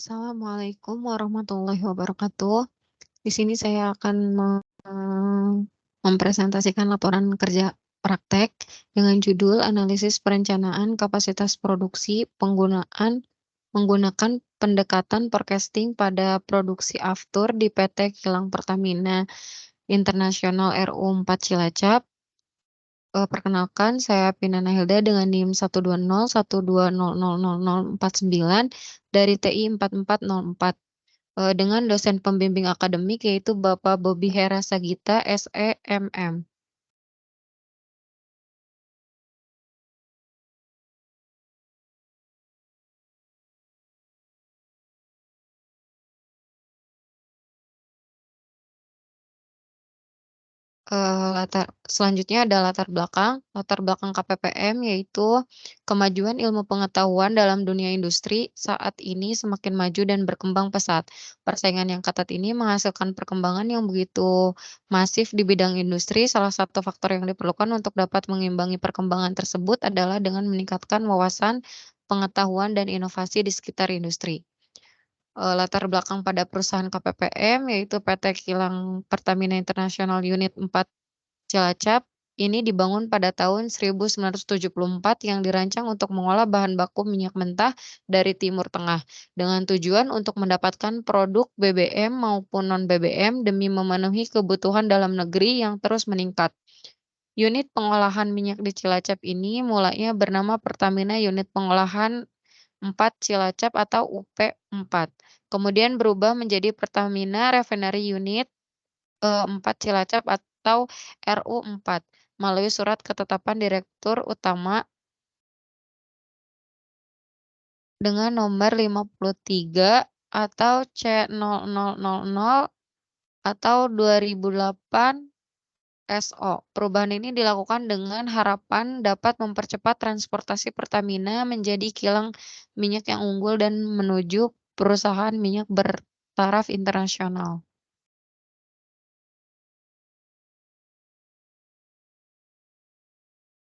Assalamualaikum warahmatullahi wabarakatuh. Di sini saya akan mempresentasikan laporan kerja praktek dengan judul Analisis Perencanaan Kapasitas Produksi menggunakan pendekatan forecasting pada produksi aftur di PT Kilang Pertamina Internasional RU 4 Cilacap. Perkenalkan, saya Pinana Hilda dengan NIM 12012000049 dari TI 4404, dengan dosen pembimbing akademik yaitu Bapak Bobi Hera Sagita, SEMM. Selanjutnya ada latar belakang. Latar belakang KPPM yaitu kemajuan ilmu pengetahuan dalam dunia industri saat ini semakin maju dan berkembang pesat. Persaingan yang ketat ini menghasilkan perkembangan yang begitu masif di bidang industri. Salah satu faktor yang diperlukan untuk dapat mengimbangi perkembangan tersebut adalah dengan meningkatkan wawasan, pengetahuan, dan inovasi di sekitar industri. Latar belakang pada perusahaan KPPM yaitu PT Kilang Pertamina International Unit 4 Cilacap ini dibangun pada tahun 1974 yang dirancang untuk mengolah bahan baku minyak mentah dari Timur Tengah dengan tujuan untuk mendapatkan produk BBM maupun non-BBM demi memenuhi kebutuhan dalam negeri yang terus meningkat. Unit pengolahan minyak di Cilacap ini mulanya bernama Pertamina Unit Pengolahan 4 Cilacap atau UP4. Kemudian berubah menjadi Pertamina Refinery Unit 4 Cilacap atau RU4 melalui Surat Ketetapan Direktur Utama dengan nomor 53 atau C0000 atau 2008 SO. Perubahan ini dilakukan dengan harapan dapat mempercepat transportasi Pertamina menjadi kilang minyak yang unggul dan menuju perusahaan minyak bertaraf internasional.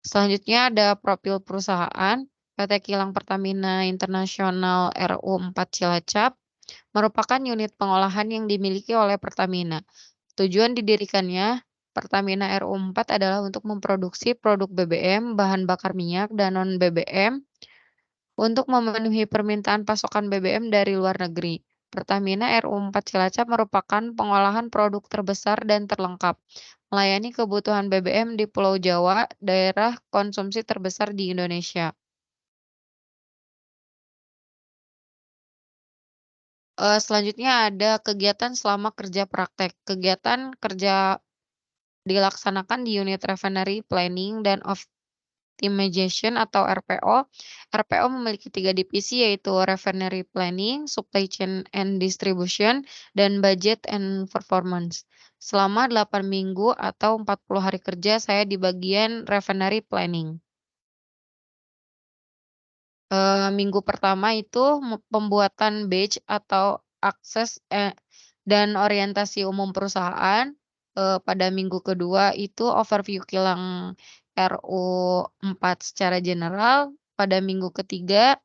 Selanjutnya ada profil perusahaan. PT Kilang Pertamina Internasional RU 4 Cilacap merupakan unit pengolahan yang dimiliki oleh Pertamina. Tujuan didirikannya Pertamina RU 4 adalah untuk memproduksi produk BBM, bahan bakar minyak, dan non-BBM untuk memenuhi permintaan pasokan BBM dari luar negeri. Pertamina RU 4 Cilacap merupakan pengolahan produk terbesar dan terlengkap, melayani kebutuhan BBM di Pulau Jawa, daerah konsumsi terbesar di Indonesia. Selanjutnya ada kegiatan selama kerja praktek. Kegiatan kerja dilaksanakan di unit Refinery Planning dan Optimization atau RPO. RPO memiliki 3 divisi yaitu Refinery Planning, Supply Chain and Distribution, dan Budget and Performance. Selama 8 minggu atau 40 hari kerja saya di bagian Refinery Planning. Minggu pertama itu pembuatan badge atau akses, dan orientasi umum perusahaan. Pada minggu kedua itu overview kilang RU 4 secara general. Pada minggu ketiga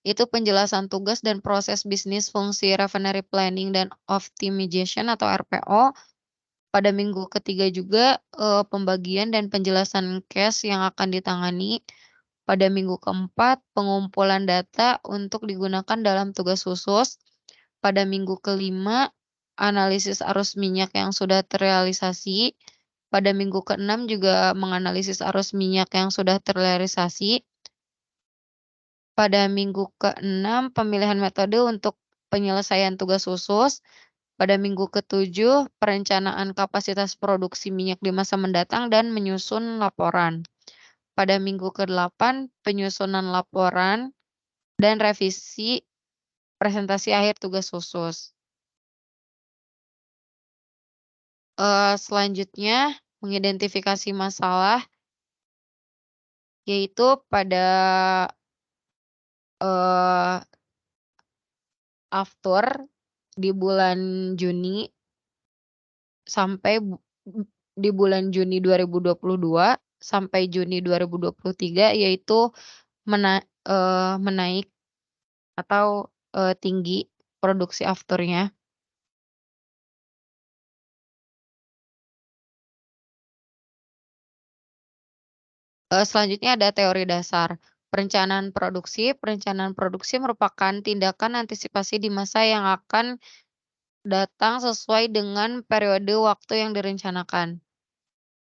itu penjelasan tugas dan proses bisnis fungsi refinery planning dan optimization atau RPO. Pada minggu ketiga juga, pembagian dan penjelasan case yang akan ditangani. Pada minggu keempat, pengumpulan data untuk digunakan dalam tugas khusus. Pada minggu kelima, analisis arus minyak yang sudah terrealisasi. Pada minggu keenam juga menganalisis arus minyak yang sudah terrealisasi. Pada minggu keenam, pemilihan metode untuk penyelesaian tugas khusus. Pada minggu ketujuh, perencanaan kapasitas produksi minyak di masa mendatang dan menyusun laporan. Pada minggu ke-8, penyusunan laporan dan revisi presentasi akhir tugas khusus. Selanjutnya, mengidentifikasi masalah, yaitu pada aftur di bulan Juni sampai di bulan Juni 2022 sampai Juni 2023 yaitu menaik atau tinggi produksi afturnya. Selanjutnya ada teori dasar. Perencanaan produksi merupakan tindakan antisipasi di masa yang akan datang sesuai dengan periode waktu yang direncanakan.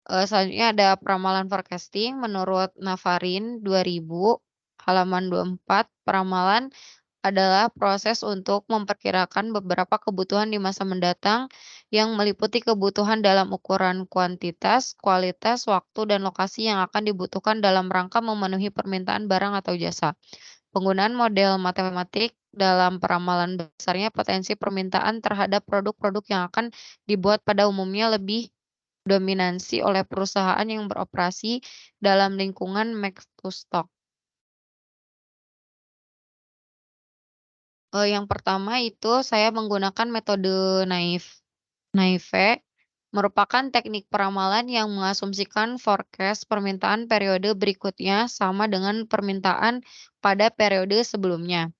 Selanjutnya ada peramalan forecasting menurut Navarin 2000, halaman 24, peramalan adalah proses untuk memperkirakan beberapa kebutuhan di masa mendatang yang meliputi kebutuhan dalam ukuran kuantitas, kualitas, waktu, dan lokasi yang akan dibutuhkan dalam rangka memenuhi permintaan barang atau jasa. Penggunaan model matematik dalam peramalan besarnya potensi permintaan terhadap produk-produk yang akan dibuat pada umumnya lebih dominasi oleh perusahaan yang beroperasi dalam lingkungan make to stock. Yang pertama itu saya menggunakan metode Naive, merupakan teknik peramalan yang mengasumsikan forecast permintaan periode berikutnya sama dengan permintaan pada periode sebelumnya.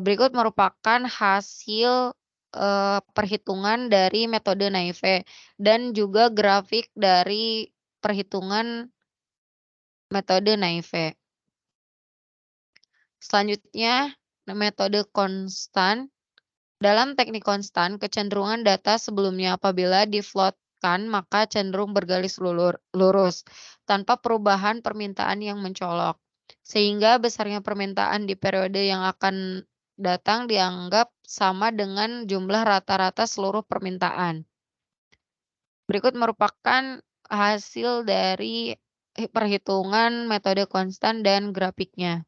Berikut merupakan hasil, perhitungan dari metode Naive dan juga grafik dari perhitungan metode Naive. Selanjutnya, metode konstan. Dalam teknik konstan, kecenderungan data sebelumnya apabila diflotkan maka cenderung bergaris lurus, tanpa perubahan permintaan yang mencolok. Sehingga besarnya permintaan di periode yang akan datang dianggap sama dengan jumlah rata-rata seluruh permintaan. Berikut merupakan hasil dari perhitungan metode konstan dan grafiknya.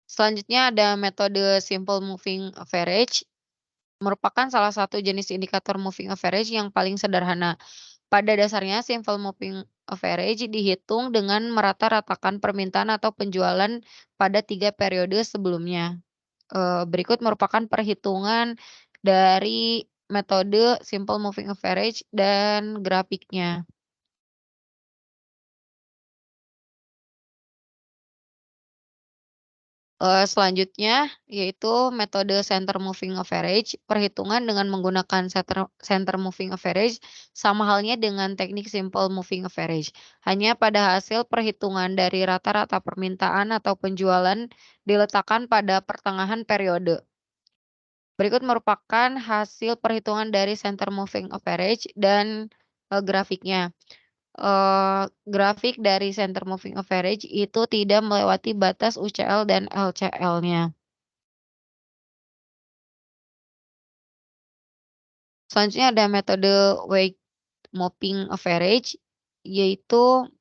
Selanjutnya ada metode simple moving average, merupakan salah satu jenis indikator moving average yang paling sederhana. Pada dasarnya, simple moving average dihitung dengan merata-ratakan permintaan atau penjualan pada 3 periode sebelumnya. Berikut merupakan perhitungan dari metode simple moving average dan grafiknya. Selanjutnya yaitu metode center moving average, perhitungan dengan menggunakan center moving average sama halnya dengan teknik simple moving average. Hanya pada hasil perhitungan dari rata-rata permintaan atau penjualan diletakkan pada pertengahan periode. Berikut merupakan hasil perhitungan dari center moving average dan, grafiknya. Grafik dari center moving average itu tidak melewati batas UCL dan LCL-nya. Selanjutnya ada metode weight moving average, yaitu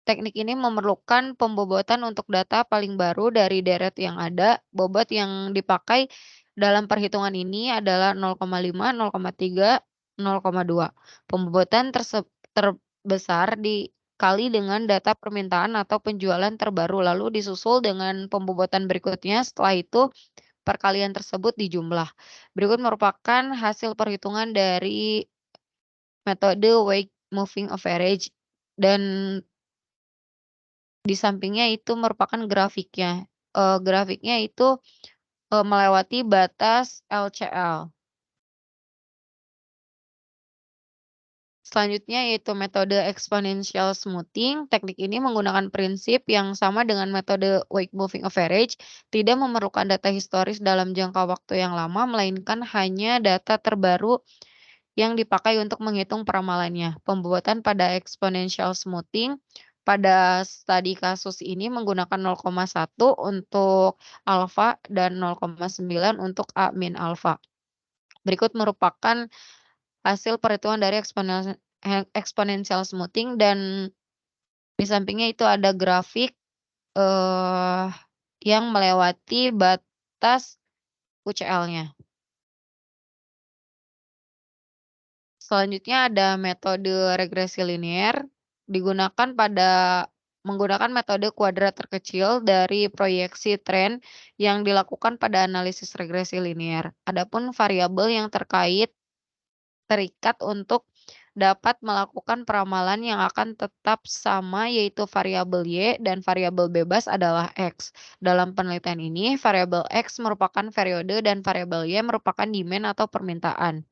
teknik ini memerlukan pembobotan untuk data paling baru dari deret yang ada. Bobot yang dipakai dalam perhitungan ini adalah 0,5, 0,3, 0,2. Pembobotan terbesar dikali dengan data permintaan atau penjualan terbaru, lalu disusul dengan pembobotan berikutnya. Setelah itu, perkalian tersebut dijumlah. Berikut merupakan hasil perhitungan dari metode weight moving average dan di sampingnya itu merupakan grafiknya. Grafiknya itu, melewati batas LCL. Selanjutnya yaitu metode exponential smoothing. Teknik ini menggunakan prinsip yang sama dengan metode weight moving average, tidak memerlukan data historis dalam jangka waktu yang lama, melainkan hanya data terbaru yang dipakai untuk menghitung peramalannya. Pembuatan pada exponential smoothing pada studi kasus ini menggunakan 0,1 untuk alfa dan 0,9 untuk A min alfa. Berikut merupakan hasil perhitungan dari exponential smoothing dan di sampingnya itu ada grafik, eee, yang melewati batas UCL-nya. Selanjutnya ada metode regresi linier, digunakan pada menggunakan metode kuadrat terkecil dari proyeksi tren yang dilakukan pada analisis regresi linear. Adapun variabel yang terikat untuk dapat melakukan peramalan yang akan tetap sama yaitu variabel Y dan variabel bebas adalah X. Dalam penelitian ini, variabel X merupakan periode dan variabel Y merupakan demand atau permintaan.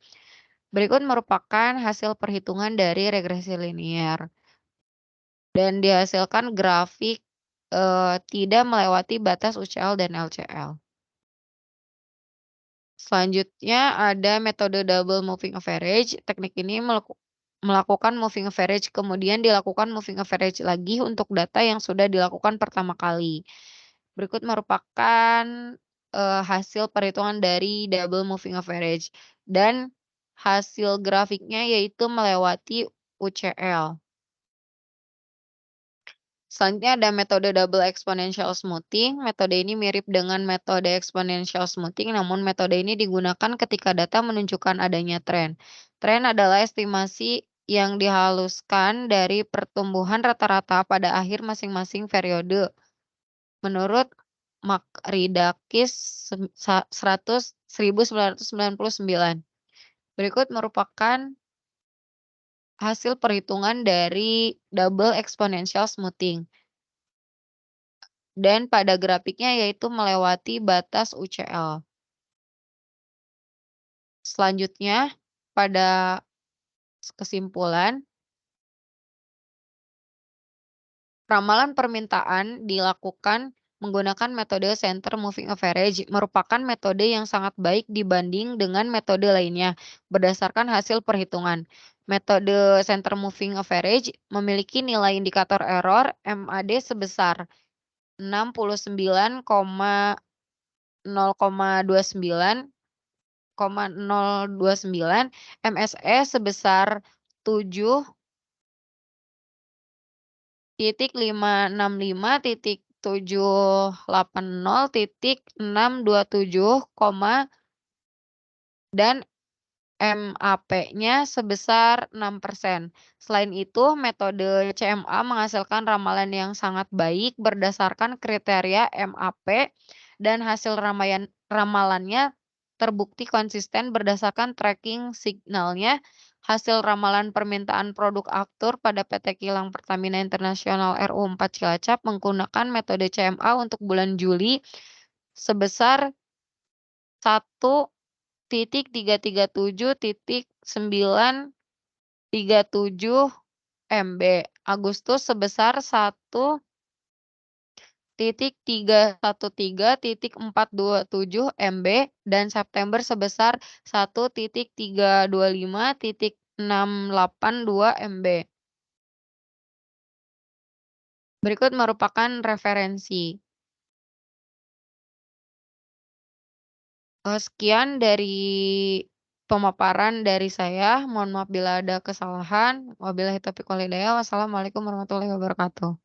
Berikut merupakan hasil perhitungan dari regresi linear dan dihasilkan grafik tidak melewati batas UCL dan LCL. Selanjutnya ada metode double moving average. Teknik ini melakukan moving average, kemudian dilakukan moving average lagi untuk data yang sudah dilakukan pertama kali. Berikut merupakan hasil perhitungan dari double moving average dan hasil grafiknya yaitu melewati UCL. Selanjutnya ada metode double exponential smoothing. Metode ini mirip dengan metode exponential smoothing, namun metode ini digunakan ketika data menunjukkan adanya tren. Tren adalah estimasi yang dihaluskan dari pertumbuhan rata-rata pada akhir masing-masing periode. Menurut Makridakis 1999. Berikut merupakan hasil perhitungan dari double exponential smoothing. Dan pada grafiknya yaitu melewati batas UCL. Selanjutnya, pada kesimpulan, ramalan permintaan dilakukan menggunakan metode center moving average merupakan metode yang sangat baik dibanding dengan metode lainnya berdasarkan hasil perhitungan. Metode center moving average memiliki nilai indikator error MAD sebesar 69,029, MSE sebesar 7.565.780.627, dan MAP-nya sebesar 6%. Selain itu, metode CMA menghasilkan ramalan yang sangat baik berdasarkan kriteria MAP dan hasil ramalannya terbukti konsisten berdasarkan tracking signalnya. Hasil ramalan permintaan produk aftur pada PT Kilang Pertamina Internasional RU 4 Cilacap menggunakan metode CMA untuk bulan Juli sebesar 1,337.937 MB, Agustus sebesar 1,313.427 MB, dan September sebesar 1,325.682 MB. Berikut merupakan referensi. Sekian dari pemaparan dari saya. Mohon maaf bila ada kesalahan. Wabillahi taufiq wal hidayah. Wassalamualaikum warahmatullahi wabarakatuh.